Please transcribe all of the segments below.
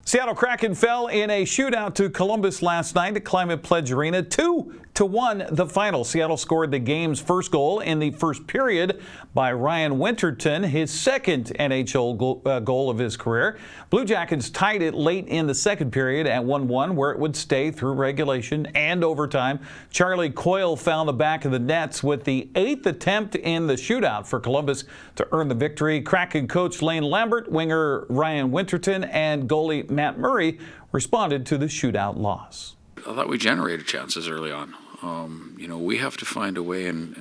Seattle Kraken fell in a shootout to Columbus last night at Climate Pledge Arena, 2-1 the final. Seattle scored the game's first goal in the first period by Ryan Winterton, his second NHL goal of his career. Blue Jackets tied it late in the second period at 1-1, where it would stay through regulation and overtime. Charlie Coyle found the back of the nets with the 8th attempt in the shootout for Columbus to earn the victory. Kraken coach Lane Lambert, winger Ryan Winterton, and goalie Matt Murray responded to the shootout loss. I thought we generated chances early on. We have to find a way, and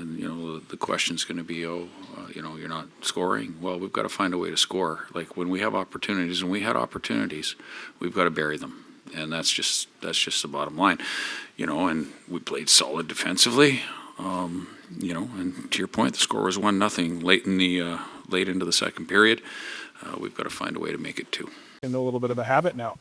the question's going to be, you're not scoring. Well, we've got to find a way to score. Like when we have opportunities, and we had opportunities, we've got to bury them, and that's just the bottom line. And we played solid defensively. And to your point, the score was 1-0 late into the second period. We've got to find a way to make it 2. In a little bit of a habit now.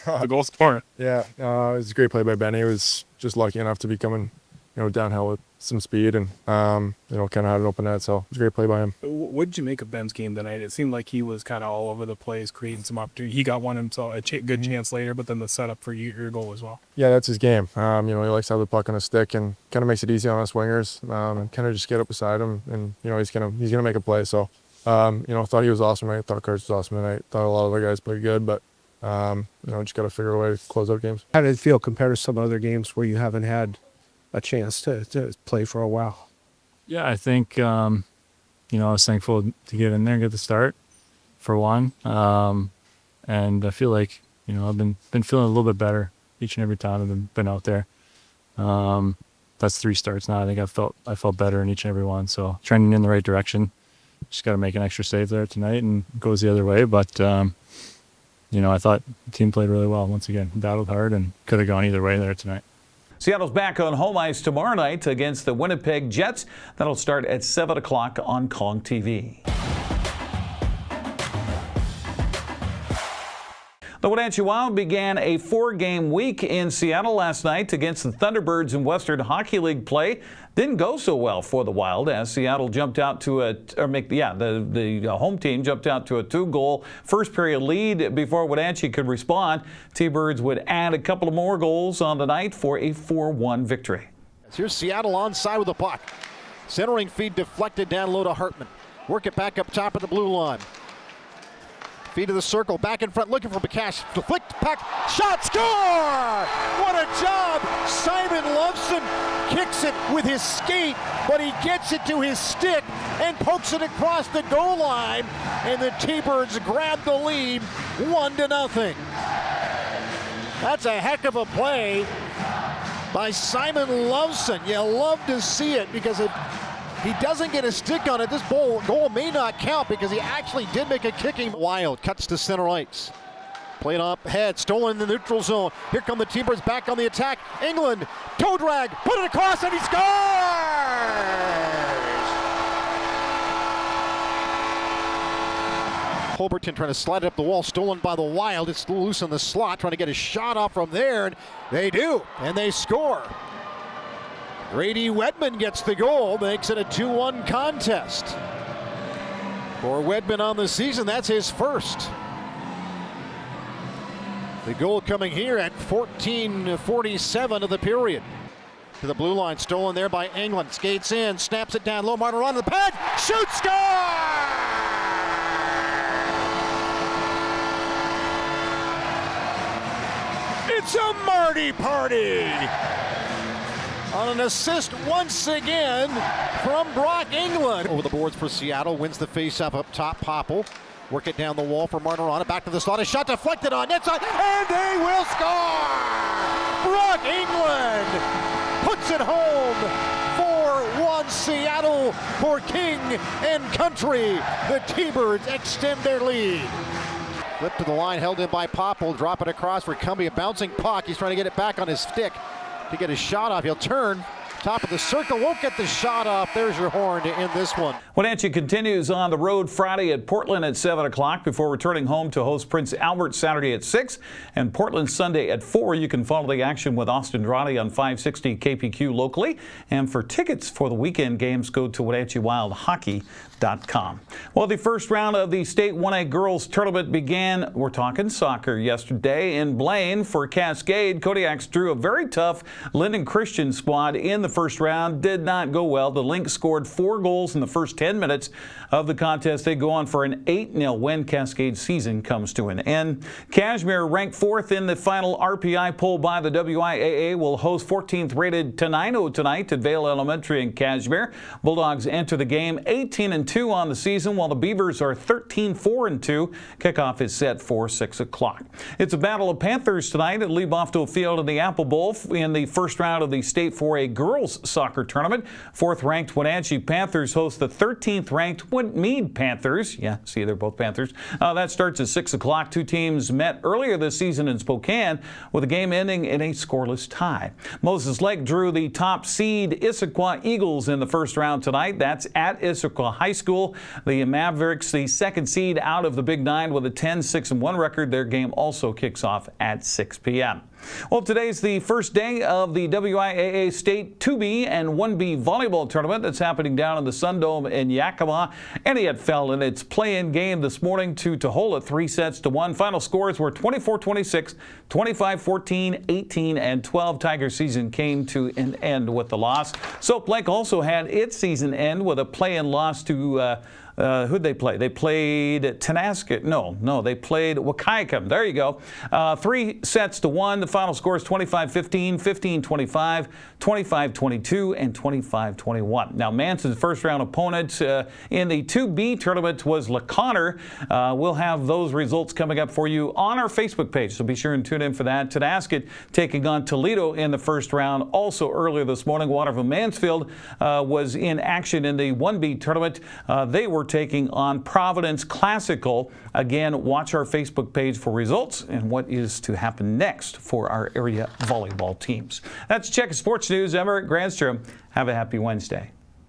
The goal scoring. Yeah, it was a great play by Benny. He was just lucky enough to be coming, downhill with some speed and, kind of had an open net. So it was a great play by him. What did you make of Ben's game tonight? It seemed like he was kind of all over the place, creating some opportunity. He got one himself, a good chance later, but then the setup for your goal as well. Yeah, that's his game. He likes to have the puck on his stick and kind of makes it easy on us wingers and kind of just get up beside him and, he's gonna make a play. So, thought he was awesome tonight. Thought Kurtz was awesome tonight. Thought a lot of other guys played good, but just got to figure a way to close out games. How did it feel compared to some other games where you haven't had a chance to play for a while? Yeah, I think, I was thankful to get in there and get the start, for one. And I feel like, I've been feeling a little bit better each and every time I've been out there. That's 3 starts now. I think I felt better in each and every one. So trending in the right direction. Just got to make an extra save there tonight and it goes the other way. But, I thought the team played really well once again. Battled hard and could have gone either way there tonight. Seattle's back on home ice tomorrow night against the Winnipeg Jets. That'll start at 7 o'clock on Kong TV. The Wenatchee Wild began a 4-game week in Seattle last night against the Thunderbirds in Western Hockey League play. Didn't go so well for the Wild as Seattle jumped out to the home team jumped out to a 2-goal first period lead before Wenatchee could respond. T-Birds would add a couple of more goals on the night for a 4-1 victory. Here's Seattle onside with the puck. Centering feed deflected down low to Hartman. Work it back up top of the blue line. Feed to the circle, back in front, looking for Bakash. Deflect, puck, shot, score! What a job! Simon Loveson kicks it with his skate, but he gets it to his stick and pokes it across the goal line, and the T-Birds grab the lead 1-0. That's a heck of a play by Simon Loveson. You love to see it because he doesn't get a stick on it. This goal may not count because he actually did make a kicking. Wild cuts to center ice. Played up head, stolen in the neutral zone. Here come the T-Birds back on the attack. England, toe drag, put it across, and he scores! Holberton trying to slide it up the wall, stolen by the Wild. It's loose in the slot, trying to get a shot off from there, and they do, and they score. Grady Wedman gets the goal, makes it a 2-1 contest. For Wedman on the season, that's his first. The goal coming here at 14:47 of the period. To the blue line, stolen there by England. Skates in, snaps it down low. Martin on the pad, shoots, score! It's a Marty party! On an assist once again from Brock England. Over the boards for Seattle, wins the face-up up top. Popple, work it down the wall for Martirana, back to the slot, a shot deflected on net side, and they will score! Brock England puts it home. 4-1 Seattle for King and Country. The T-Birds extend their lead. Flip to the line, held in by Popple, drop it across for Cumbie, a bouncing puck. He's trying to get it back on his stick to get his shot off. He'll turn, top of the circle, won't get the shot off. There's your horn to end this one. Wenatchee continues on the road Friday at Portland at 7 o'clock before returning home to host Prince Albert Saturday at 6 and Portland Sunday at 4. You can follow the action with Austin Drade on 560 KPQ locally. And for tickets for the weekend games, go to WenatcheeWildHockey.com. Well, the first round of the State 1A girls tournament began, we're talking soccer, yesterday in Blaine. For Cascade, Kodiaks drew a very tough Linden Christian squad in the first round. Did not go well. The Lynx scored 4 goals in the first 10 minutes of the contest. They go on for an 8-0 win. Cascade's season comes to an end. Cashmere, ranked 4th in the final RPI poll by the WIAA, will host 14th rated Tenino tonight at Vale Elementary in Cashmere. Bulldogs enter the game 18-2 on the season, while the Beavers are 13-4-2. Kickoff is set for 6 o'clock. It's a battle of Panthers tonight at Lee Bofto Field in the Apple Bowl in the first round of the State 4A girls soccer tournament. 4th-ranked Wenatchee Panthers host the 13th-ranked Meade Panthers. Yeah, see, they're both Panthers. That starts at 6 o'clock. Two teams met earlier this season in Spokane, with the game ending in a scoreless tie. Moses Lake drew the top seed Issaquah Eagles in the first round tonight. That's at Issaquah High School. The Mavericks, the second seed out of the Big Nine, with a 10-6-1 record. Their game also kicks off at 6 p.m. Well, today's the first day of the WIAA State 2B and 1B volleyball tournament that's happening down in the SunDome in Yakima. Entiat fell in its play-in game this morning to Tohola 3-1. Final scores were 24-26, 25-14, 18, and 12. Tiger season came to an end with the loss. Soap Lake also had its season end with a play-in loss to who'd they play? They played Tenasket. No, they played Wahkiakum. There you go. 3-1. The final scores 25-15, 15-25, 25-22, and 25-21. Now, Manson's first round opponent in the 2B tournament was LaConner. We'll have those results coming up for you on our Facebook page, so be sure and tune in for that. Tenasket taking on Toledo in the first round. Also earlier this morning, Waterville Mansfield was in action in the 1B tournament. They were taking on Providence Classical. Again, watch our Facebook page for results and what is to happen next for our area volleyball teams. That's Check Sports News. I'm Eric Granstrom. Have a happy Wednesday.